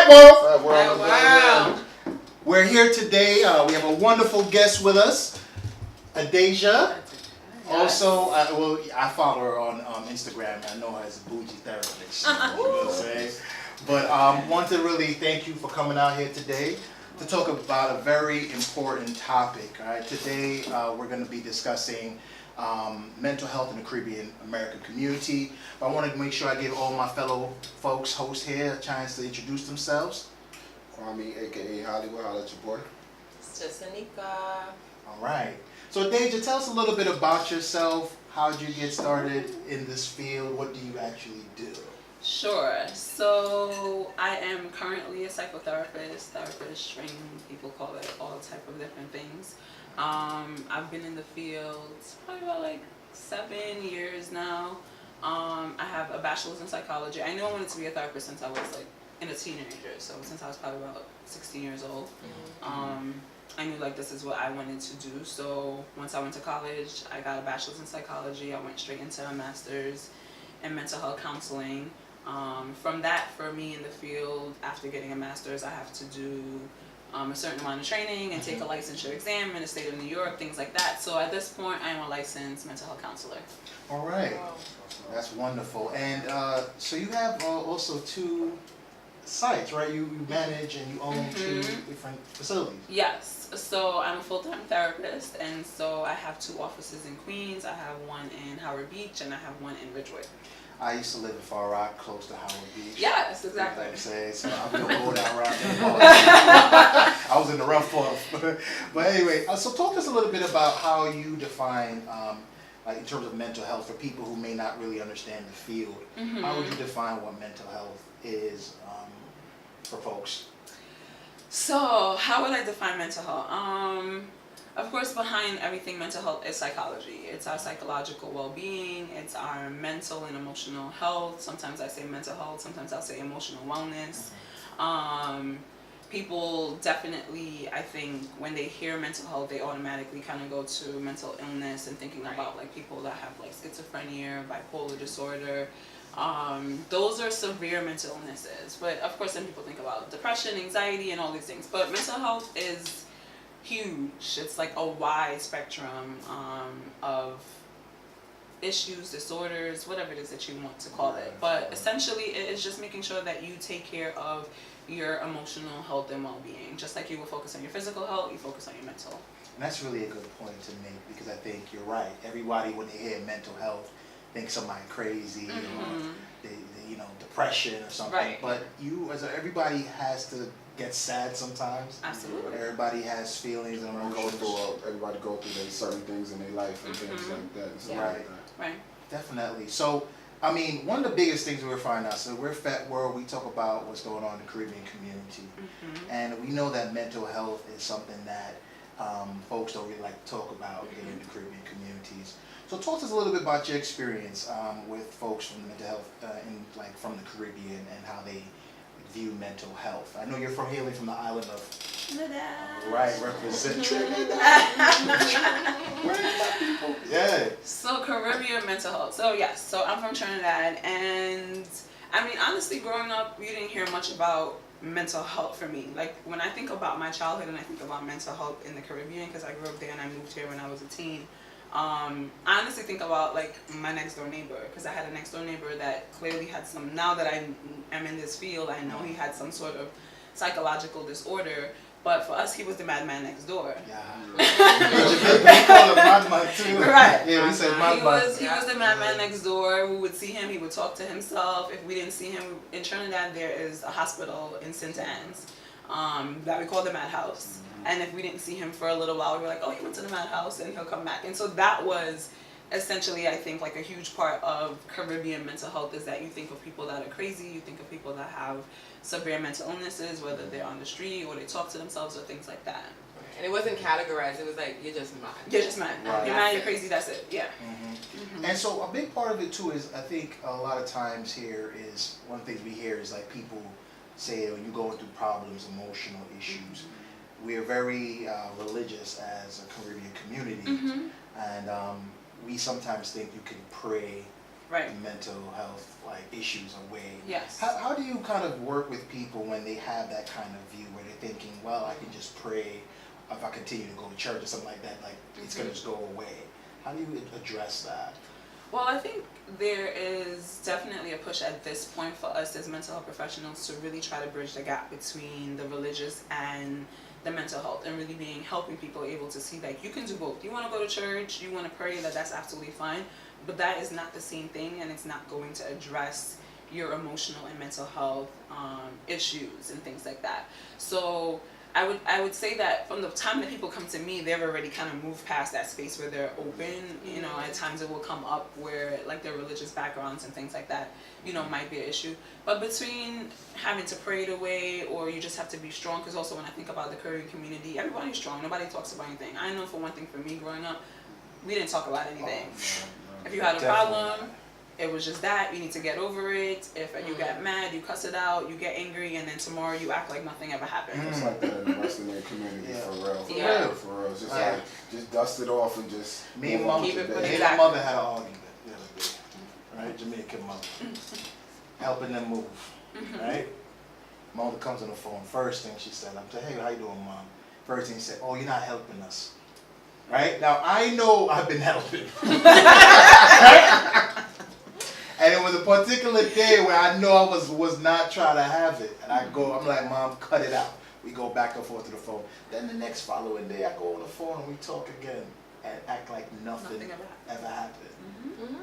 Feteworld. Wow. We're here today. We have a wonderful guest with us, Adiasha. Also, I follow her on Instagram. I know her as a bougie therapist. You know what I'm saying? But want to really thank you for coming out here today to talk about a very important topic. All right, today we're going to be discussing mental health in the Caribbean American community. But I wanted to make sure I give all my fellow folks, hosts here, a chance to introduce themselves. Kwame, aka Hollywood, holla at your boy. It's just Anika. All right. So, Deja, tell us a little bit about yourself. How did you get started in this field? What do you actually do? Sure. So I am currently a psychotherapist, training, people call it all type of different things. I've been in the field probably about like 7 years now. I have a bachelor's in psychology. I knew I wanted to be a therapist since I was like a teenager, so since I was probably about 16 years old. I knew like this is what I wanted to do. So once I went to college, I got a bachelor's in psychology. I went straight into a master's in mental health counseling. From that, for me in the field, after getting a master's, I have to do a certain amount of training and take a licensure exam in the state of New York, things like that. So at this point, I am a licensed mental health counselor. All right. Wow. That's wonderful. And so you have also 2 sites, right? You manage and you own 2 different facilities. Yes. So I'm a full-time therapist, and so I have 2 offices in Queens. I have one in Howard Beach, and I have one in Ridgewood. I used to live in Far Rock, close to Howard Beach. Yes, exactly. You know what I'm saying? So I'm going to go down around there. I was in the rough part. But anyway, so talk to us a little bit about how you define, like in terms of mental health, for people who may not really understand the field. How would you define what mental health is for folks? So how would I define mental health? Of course, behind everything mental health is psychology. It's our psychological well-being. It's our mental and emotional health. Sometimes I say mental health. Sometimes I'll say emotional wellness. People definitely, I think, when they hear mental health, they automatically kind of go to mental illness and thinking about like people that have like schizophrenia, bipolar disorder. Those are severe mental illnesses. But of course, then people think about depression, anxiety, and all these things. But mental health is huge. It's like a wide spectrum of issues, disorders, whatever it is that you want to call it. But essentially, it is just making sure that you take care of your emotional health and well-being. Just like you will focus on your physical health, you focus on your mental. And that's really a good point to make, because I think you're right. Everybody, when they hear mental health, thinks somebody crazy or they, depression or something. Right. But everybody has to get sad sometimes. Absolutely. Everybody has feelings and emotions. Everybody go through certain things in their life and things like that. And Right. like that. Right. Definitely. So, I mean, one of the biggest things we're finding out, so we're Feteworld, we talk about what's going on in the Caribbean community. And we know that mental health is something that folks don't really like to talk about in the Caribbean communities. So talk to us a little bit about your experience with folks from mental health, from the Caribbean, and how they view mental health. I know you're hailing from the island of Trinidad. Right, represent Trinidad. Where's my people? Yeah. So Caribbean mental health. So yes, so I'm from Trinidad, and I mean honestly, growing up, you didn't hear much about mental health for me. Like when I think about my childhood and I think about mental health in the Caribbean, because I grew up there and I moved here when I was a teen. I honestly think about like my next door neighbor, because I had a next door neighbor that clearly had some, now that I am in this field, I know he had some sort of psychological disorder, but for us he was the madman next door. Yeah. We call him madman too. Right. Yeah, we say madman. He was the madman next door. We would see him, he would talk to himself. If we didn't see him, in Trinidad there is a hospital in St. Anne's that we call the madhouse. And if we didn't see him for a little while, we were like, oh, he went to the madhouse, and he'll come back. And so that was essentially, I think, like a huge part of Caribbean mental health, is that you think of people that are crazy, you think of people that have severe mental illnesses, whether they're on the street or they talk to themselves or things like that. And it wasn't categorized. It was like, you're just mad. You're just mad. Right. You're mad, you're crazy, that's it. Yeah. And so a big part of it too is, I think a lot of times here is, one of the things we hear is like people say, when you're going through problems, emotional issues, we are very religious as a Caribbean community, and we sometimes think you can pray Right. mental health like issues away. Yes. How do you kind of work with people when they have that kind of view where they're thinking, well, I can just pray if I continue to go to church or something like that, like it's gonna just go away. How do you address that? Well, I think there is definitely a push at this point for us as mental health professionals to really try to bridge the gap between the religious and the mental health, and really helping people able to see like you can do both. You want to go to church, you want to pray, that's absolutely fine, but that is not the same thing, and it's not going to address your emotional and mental health issues and things like that. So I would say that from the time that people come to me, they've already kind of moved past that space where they're open. You know, at times it will come up where like their religious backgrounds and things like that, you know, might be an issue. But between having to pray it away, or you just have to be strong, because also when I think about the Korean community, everybody's strong. Nobody talks about anything. I know for one thing, for me growing up, we didn't talk about anything. If you had a problem, it was just that. You need to get over it. If you get mad, you cuss it out, you get angry, and then tomorrow you act like nothing ever happened. It's like that in the Western community, for real. For real. Just like, just dust it off and just Me and my mother had an argument the other day, right? Jamaican mother, helping them move, right? Mother comes on the phone. First thing she said, I'm saying, hey, how you doing, Mom? First thing she said, oh, you're not helping us, right? Now I know I've been helping, right? And it was a particular day where I know I was not trying to have it. And I'm like, Mom, cut it out. We go back and forth to the phone. Then the next following day, I go on the phone and we talk again and act like nothing ever happened.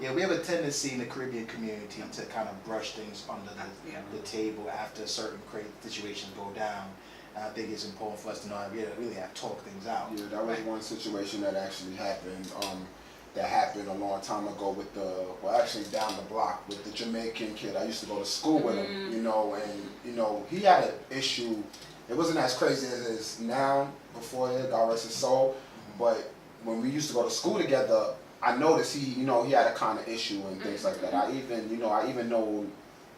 Yeah, we have a tendency in the Caribbean community to kind of brush things under the table after certain situations go down. And I think it's important for us to know how to really have to talk things out. Yeah, that was one situation that actually happened. That happened a long time ago with actually down the block with the Jamaican kid. I used to go to school with him, you know, and, you know, he had an issue. It wasn't as crazy as it is now, before it, God rest his soul, but when we used to go to school together, I noticed he had a kind of issue and things like that. I even know,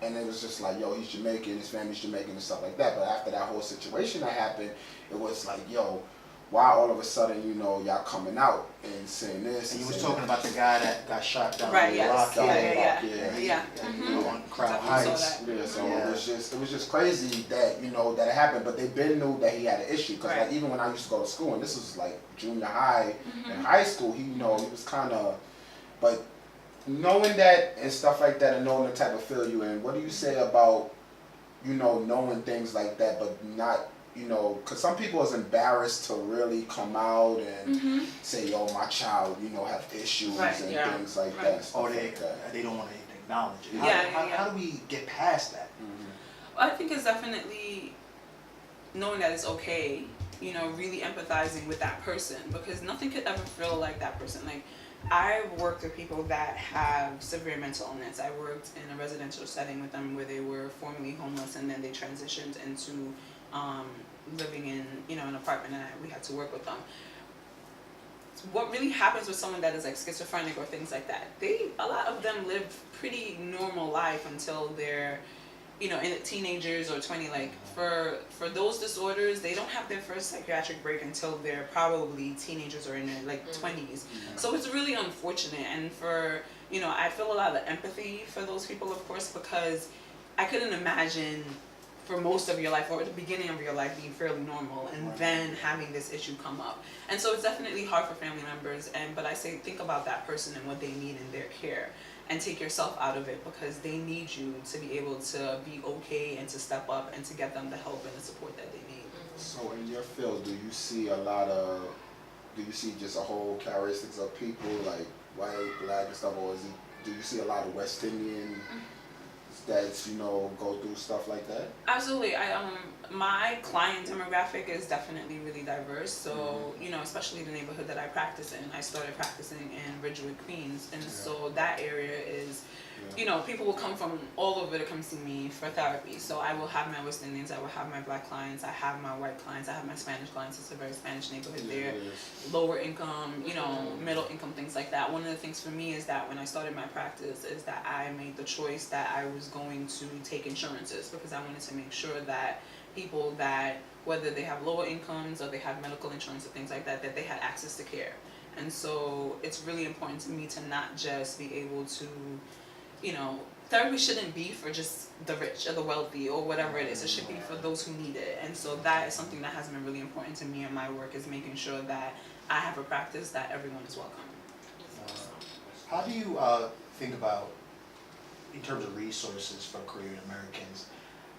and it was just like, yo, he's Jamaican, his family's Jamaican and stuff like that, but after that whole situation that happened, it was like, yo, why all of a sudden, you know, y'all coming out and saying this? And you was talking about the guy that got shot down Right, the yes. block. Yeah. You know, on Crown Heights. Yeah, so it was just crazy that, you know, that it happened, but they been knew that he had an issue, because like even when I used to go to school, and this was like junior high and high school, he, you know, he was kind of, but knowing that and stuff like that, and knowing the type of feel you in, what do you say about, you know, knowing things like that, but not, you know, because some people is embarrassed to really come out and say, yo, my child, you know, have issues and things like that. Or they don't want to even acknowledge it. How do we get past that? Well, I think it's definitely knowing that it's okay, you know, really empathizing with that person, because nothing could ever feel like that person. Like, I've worked with people that have severe mental illness. I worked in a residential setting with them where they were formerly homeless, and then they transitioned into living in, you know, an apartment, and we had to work with them. What really happens with someone that is like schizophrenic or things like that, a lot of them live pretty normal life until they're, you know, in teenagers or 20. Like for those disorders, they don't have their first psychiatric break until they're probably teenagers or in their like 20s. So it's really unfortunate, and for, you know, I feel a lot of empathy for those people, of course, because I couldn't imagine for most of your life, or at the beginning of your life, being fairly normal, and then having this issue come up. And so it's definitely hard for family members, but I say think about that person and what they need in their care, and take yourself out of it, because they need you to be able to be okay and to step up and to get them the help and the support that they need. So in your field, do you see just a whole characteristics of people, like white, black and stuff, or do you see a lot of West Indian that, you know, go through stuff like that? Absolutely. My client demographic is definitely really diverse. So, you know, especially the neighborhood that I practice in, I started practicing in Ridgewood, Queens, and so that area is, you know, people will come from all over to come see me for therapy. So I will have my West Indians, I will have my black clients, I have my white clients, I have my Spanish clients. It's a very Spanish neighborhood there. Lower income, you know, middle income, things like that. One of the things for me is that when I started my practice is that I made the choice that I was going to take insurances, because I wanted to make sure that people that, whether they have lower incomes or they have medical insurance or things like that, that they had access to care. And so it's really important to me to not just be able to, therapy shouldn't be for just the rich or the wealthy or whatever it is. It should be for those who need it. And so that is something that has been really important to me in my work, is making sure that I have a practice that everyone is welcome. How do you think about, in terms of resources for Korean Americans,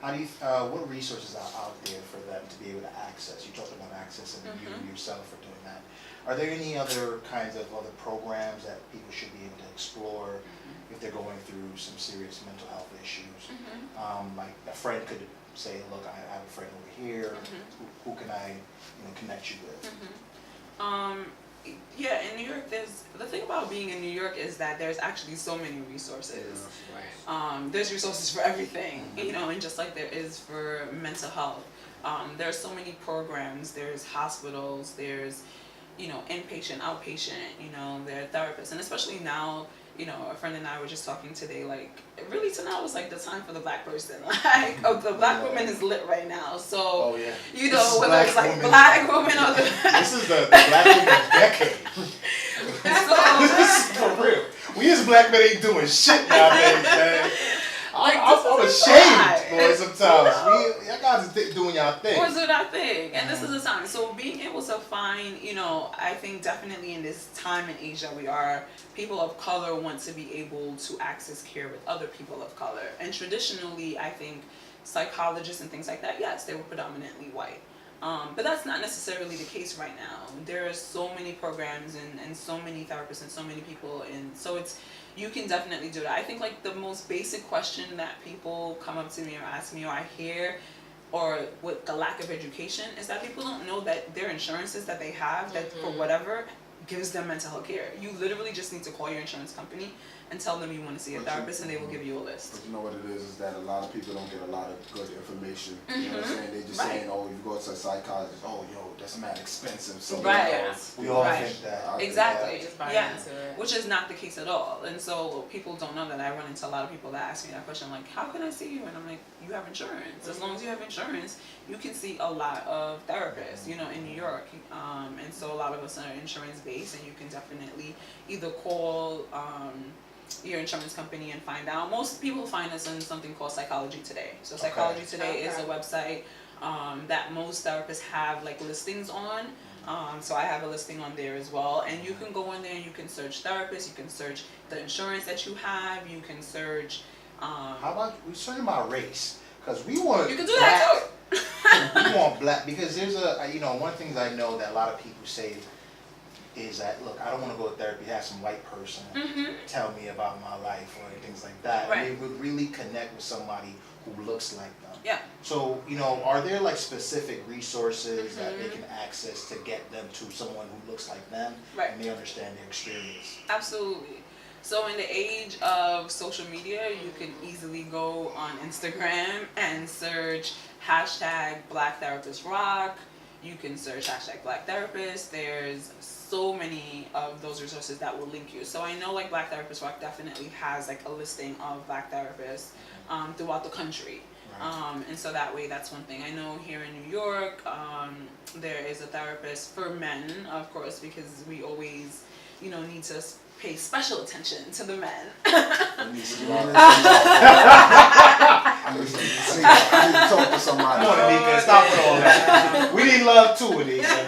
how do you, what resources are out there for them to be able to access? You talked about access and you yourself are doing that. Are there any other kinds of other programs that people should be able to explore if they're going through some serious mental health issues? Like a friend could say, look, I have a friend over here, who can I connect you with? Yeah, in New York, the thing about being in New York is that there's actually so many resources. There's resources for everything, and just like there is for mental health. There's so many programs, there's hospitals, there's, inpatient, outpatient, there are therapists, and especially now, a friend and I were just talking today, like, really tonight was like the time for the black person. Like, the black woman is lit right now. So, whether it's like black women or the... This is the black woman's decade. This is for real. We as black men ain't doing shit nowadays, man. I'm ashamed, boy, sometimes. Y'all guys are doing y'all thing. Or do our thing. And this is the time. So being able to find, I think definitely in this time in Asia we are, people of color want to be able to access care with other people of color. And traditionally, I think psychologists and things like that, yes, they were predominantly white. But that's not necessarily the case right now. There are so many programs and so many therapists and so many people, and so you can definitely do that. I think like the most basic question that people come up to me or ask me or I hear, or with the lack of education, is that people don't know that their insurances that they have, that for whatever, gives them mental health care. You literally just need to call your insurance company and tell them you want to see a therapist, and they will give you a list. But you know what it is that a lot of people don't get a lot of good information. You know what I'm saying? They're just saying, oh, you go to a psychologist, oh, yo, that's mad expensive. So we all think that. Exactly. Just buy into it. Which is not the case at all. And so people don't know that. I run into a lot of people that ask me that question, like, how can I see you? And I'm like, you have insurance. As long as you have insurance, you can see a lot of therapists, in New York. And so a lot of us are insurance based, and you can definitely either call your insurance company and find out. Most people find us on something called Psychology Today. So Psychology Today is a website that most therapists have like listings on. So I have a listing on there as well, and you can go in there and you can search therapists, you can search the insurance that you have, you can search how about we talking about race? Because we want you can do that too. We want black, because there's one thing I know that a lot of people say is that, look, I don't want to go to therapy, have some white person tell me about my life or things like that. Right. And they would really connect with somebody who looks like them. Yeah. So, are there like specific resources that they can access to get them to someone who looks like them, and they understand their experience? Absolutely. So in the age of social media, you can easily go on Instagram and search #BlackTherapistRock. You can search #BlackTherapist. There's so many of those resources that will link you. So I know like Black Therapist Rock definitely has like a listing of black therapists throughout the country. And so that way, that's one thing. I know here in New York, there is a therapist for men, of course, because we always, need to pay special attention to the men. I need to talk to somebody. Come on, Anika, stop with all that. We need love too, Anika.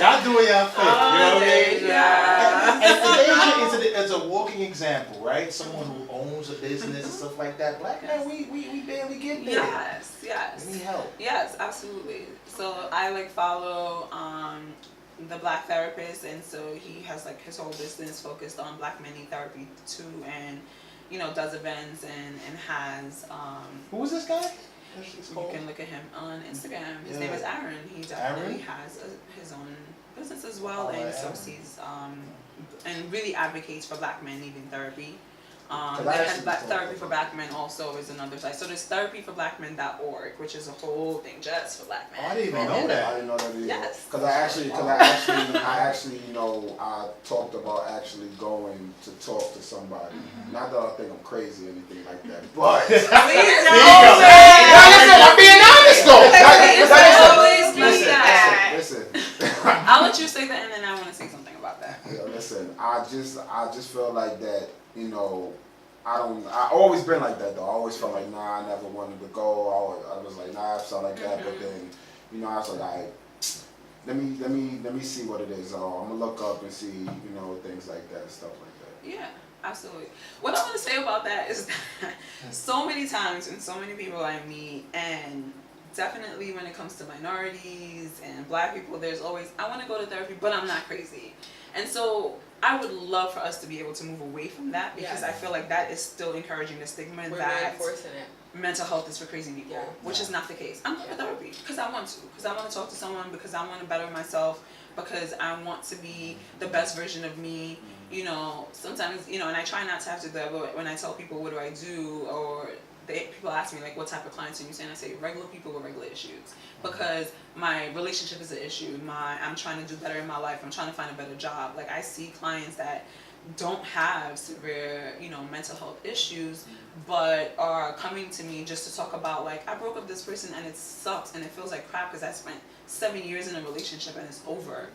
Y'all doing y'all thing. You know what I mean? Yeah. And Asia is a walking example, right? Someone who owns a business and stuff like that. Black men, we barely get there. Yes. We need help. Yes, absolutely. So I like follow the Black Therapist, and so he has like his whole business focused on Black men need therapy too, and does events and has Who is this guy? you can look at him on Instagram. His name is Aaron. He definitely has his own business as well, and so he's and really advocates for black men needing therapy. Therapy for Black Men also is another site. So there's therapyforblackmen.org, which is a whole thing just for black men. Oh, I didn't even know that. I didn't know that either. Yes. Because I actually, I talked about actually going to talk to somebody. Not that I think I'm crazy or anything like that, but I'm being honest though. Listen. I'll let you say that, and then I want to say something about that. Yeah, listen. I just feel like that. I always been like that though. I always felt like, nah, I never wanted to go. I was like, nah, I felt like that. But then, you know, I was like, all right, let me see what it is. I'm gonna look up and see, you know, things like that and stuff like that. Yeah, absolutely. What I want to say about that is that so many times and so many people I meet, and definitely when it comes to minorities and black people, there's always, I want to go to therapy, but I'm not crazy. And so I would love for us to be able to move away from that, because I feel like that is still encouraging the stigma that reinforcing it. mental health is for crazy people, Yeah. which is not the case. I'm going to therapy because I want to talk to someone, because I want to better myself, because I want to be the best version of me. You know, sometimes, you know, and I try not to have to do that, but when I tell people what do I do, or people ask me like, what type of clients are you saying? I say regular people with regular issues, because my relationship is an issue. I'm trying to do better in my life. I'm trying to find a better job. Like, I see clients that don't have severe, you know, mental health issues, but are coming to me just to talk about, like, I broke up with this person and it sucks and it feels like crap because I spent 7 years in a relationship and it's over.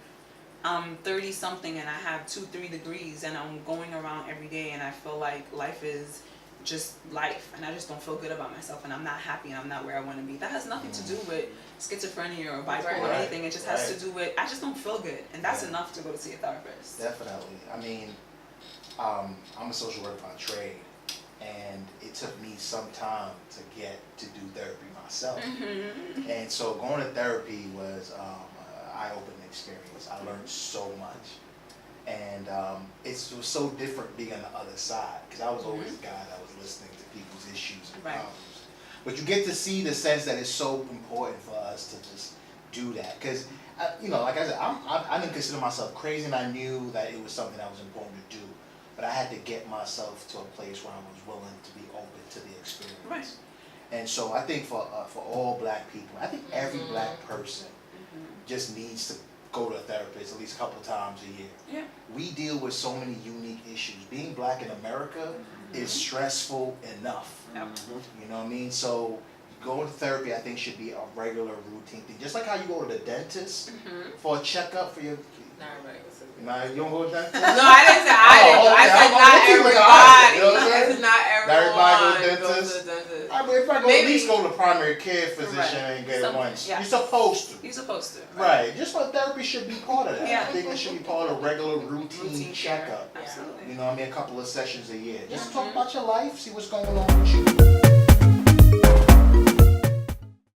I'm 30 something and I have 2-3 degrees and I'm going around every day and I feel like life is just life, and I just don't feel good about myself, and I'm not happy, and I'm not where I want to be. That has nothing to do with schizophrenia or bipolar or anything. It just has to do with, I just don't feel good, and that's enough to go to see a therapist. Definitely. I mean, I'm a social worker by trade, and it took me some time to get to do therapy myself. And so going to therapy was an eye-opening experience. I learned so much. And it was so different being on the other side, because I was always the guy that was listening to people's issues and problems. But you get to see the sense that it's so important for us to just do that, because you know, like I said, I didn't consider myself crazy, and I knew that it was something that was important to do, but I had to get myself to a place where I was willing to be open to the experience. Right. And so I think for all black people, I think every black person just needs to go to a therapist at least a couple times a year. Yeah. We deal with so many unique issues. Being black in America is stressful enough. You know what I mean? So going to therapy, I think, should be a regular routine thing. Just like how you go to the dentist for a checkup for your. Not right. You don't go to the dentist? No, I didn't say I didn't. I said not everybody. It's not everyone goes to the dentist. I mean, if I go, at least go to the primary care physician and get it once. Yeah. You're supposed to. You're supposed to. Right. Just what therapy should be part of that. Yeah. I think it should be part of a regular routine checkup. Absolutely. You know what I mean? A couple of sessions a year. Just talk about your life, see what's going on with you.